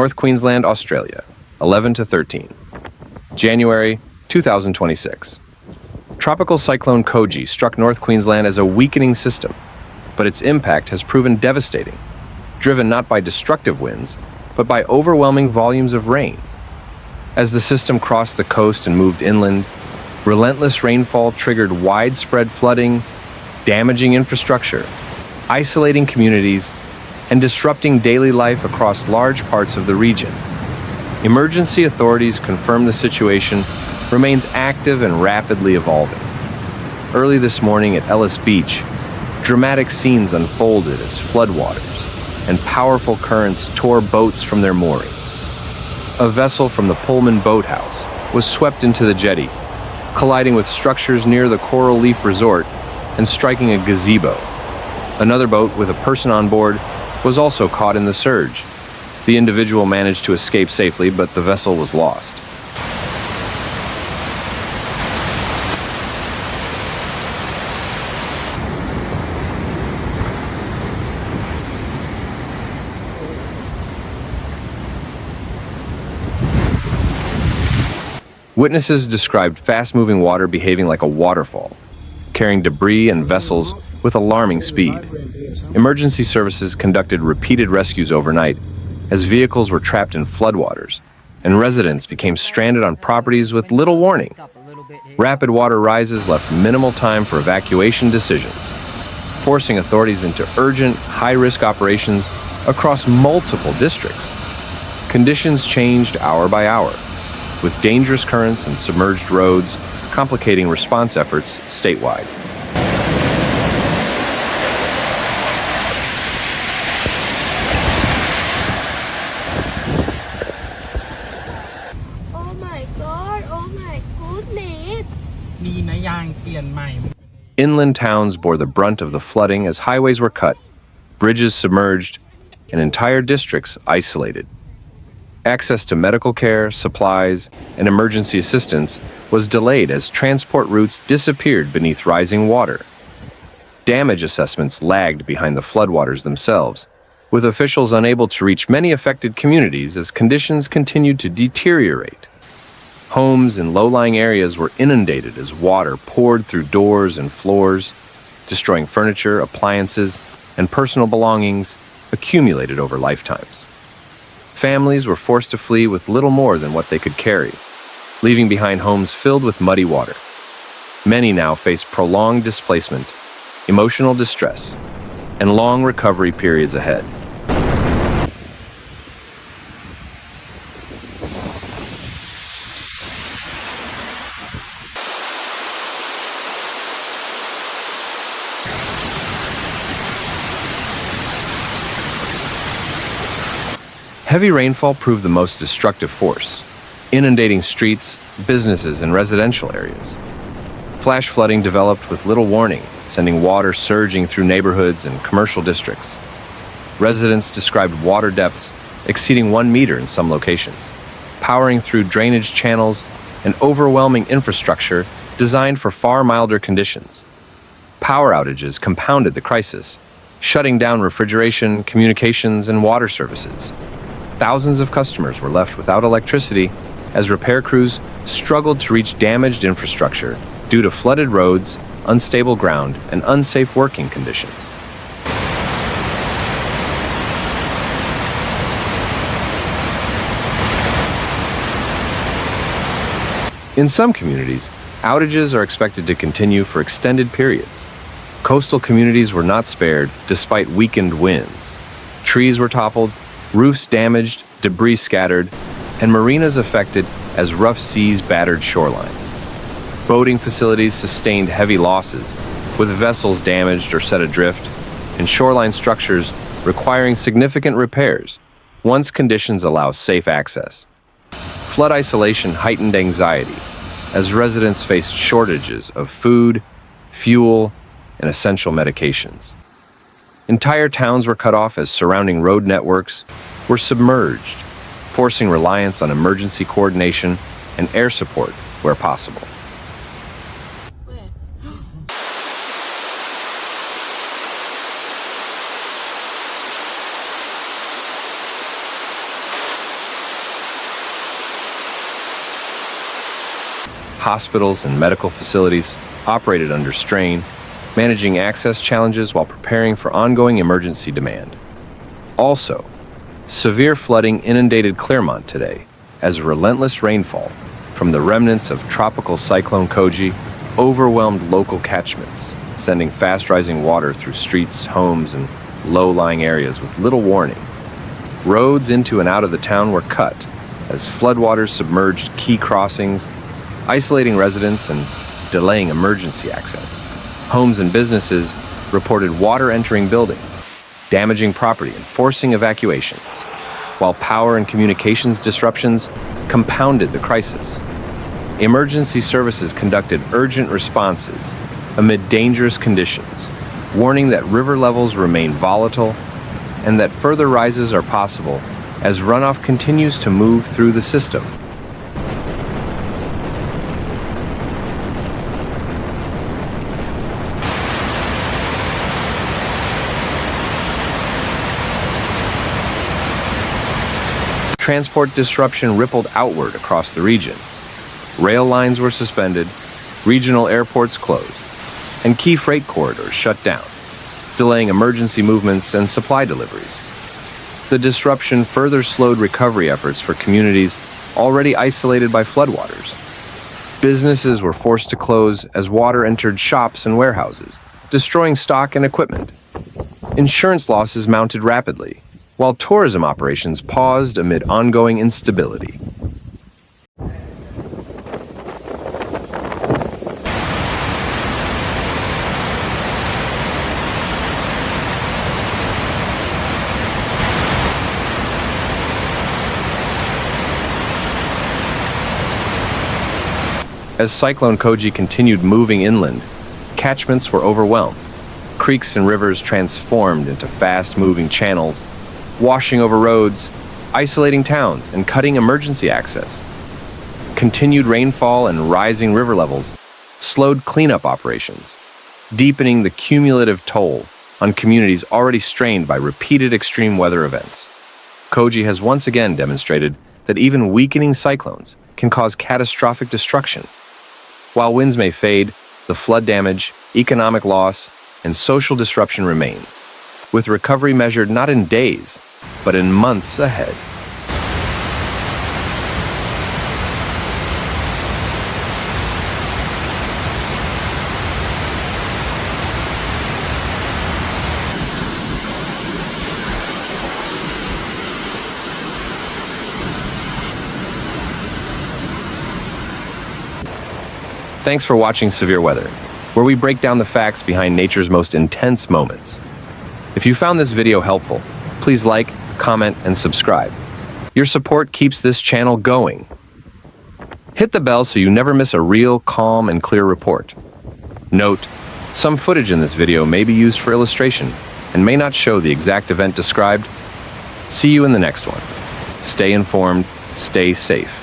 North Queensland, Australia, 11 to 13. January 2026. Tropical Cyclone Koji struck North Queensland as a weakening system, but its impact has proven devastating, driven not by destructive winds, but by overwhelming volumes of rain. As the system crossed the coast and moved inland, relentless rainfall triggered widespread flooding, damaging infrastructure, isolating communities, and disrupting daily life across large parts of the region. Emergency authorities confirm the situation remains active and rapidly evolving. Early this morning at Ellis Beach, dramatic scenes unfolded as floodwaters and powerful currents tore boats from their moorings. A vessel from the Pullman Boathouse was swept into the jetty, colliding with structures near the Coral Reef Resort and striking a gazebo. Another boat with a person on board was also caught in the surge. The individual managed to escape safely, but the vessel was lost. Witnesses described fast-moving water behaving like a waterfall, carrying debris and vessels with alarming speed. Emergency services conducted repeated rescues overnight as vehicles were trapped in floodwaters, and residents became stranded on properties with little warning. Rapid water rises left minimal time for evacuation decisions, forcing authorities into urgent, high-risk operations across multiple districts. Conditions changed hour by hour, with dangerous currents and submerged roads complicating response efforts statewide. Oh my god, oh my goodness. Inland towns bore the brunt of the flooding as highways were cut, bridges submerged, and entire districts isolated. Access to medical care, supplies, and emergency assistance was delayed as transport routes disappeared beneath rising water. Damage assessments lagged behind the floodwaters themselves, with officials unable to reach many affected communities as conditions continued to deteriorate. Homes in low-lying areas were inundated as water poured through doors and floors, destroying furniture, appliances, and personal belongings accumulated over lifetimes. Families were forced to flee with little more than what they could carry, leaving behind homes filled with muddy water. Many now face prolonged displacement, emotional distress, and long recovery periods ahead. Heavy rainfall proved the most destructive force, inundating streets, businesses, and residential areas. Flash flooding developed with little warning, sending water surging through neighborhoods and commercial districts. Residents described water depths exceeding 1 meter in some locations, powering through drainage channels and overwhelming infrastructure designed for far milder conditions. Power outages compounded the crisis, shutting down refrigeration, communications, and water services. Thousands of customers were left without electricity as repair crews struggled to reach damaged infrastructure due to flooded roads, unstable ground, and unsafe working conditions. In some communities, outages are expected to continue for extended periods. Coastal communities were not spared despite weakened winds. Trees were toppled, roofs damaged, debris scattered, and marinas affected as rough seas battered shorelines. Boating facilities sustained heavy losses, with vessels damaged or set adrift, and shoreline structures requiring significant repairs once conditions allow safe access. Flood isolation heightened anxiety as residents faced shortages of food, fuel, and essential medications. Entire towns were cut off as surrounding road networks were submerged, forcing reliance on emergency coordination and air support where possible. Hospitals and medical facilities operated under strain, managing access challenges while preparing for ongoing emergency demand. Also, severe flooding inundated Clermont today as relentless rainfall from the remnants of Tropical Cyclone Koji overwhelmed local catchments, sending fast-rising water through streets, homes, and low-lying areas with little warning. Roads into and out of the town were cut as floodwaters submerged key crossings, isolating residents and delaying emergency access. Homes and businesses reported water entering buildings, damaging property and forcing evacuations, while power and communications disruptions compounded the crisis. Emergency services conducted urgent responses amid dangerous conditions, warning that river levels remain volatile and that further rises are possible as runoff continues to move through the system. Transport disruption rippled outward across the region. Rail lines were suspended, regional airports closed, and key freight corridors shut down, delaying emergency movements and supply deliveries. The disruption further slowed recovery efforts for communities already isolated by floodwaters. Businesses were forced to close as water entered shops and warehouses, destroying stock and equipment. Insurance losses mounted rapidly, while tourism operations paused amid ongoing instability. As Cyclone Koji continued moving inland, catchments were overwhelmed. Creeks and rivers transformed into fast-moving channels, washing over roads, isolating towns, and cutting emergency access. Continued rainfall and rising river levels slowed cleanup operations, deepening the cumulative toll on communities already strained by repeated extreme weather events. Koji has once again demonstrated that even weakening cyclones can cause catastrophic destruction. While winds may fade, the flood damage, economic loss, and social disruption remain, with recovery measured not in days, but in months ahead. Thanks for watching Severe Weather, where we break down the facts behind nature's most intense moments. If you found this video helpful, please like, comment, and subscribe. Your support keeps this channel going. Hit the bell so you never miss a real, calm, and clear report. Note, some footage in this video may be used for illustration and may not show the exact event described. See you in the next one. Stay informed, stay safe.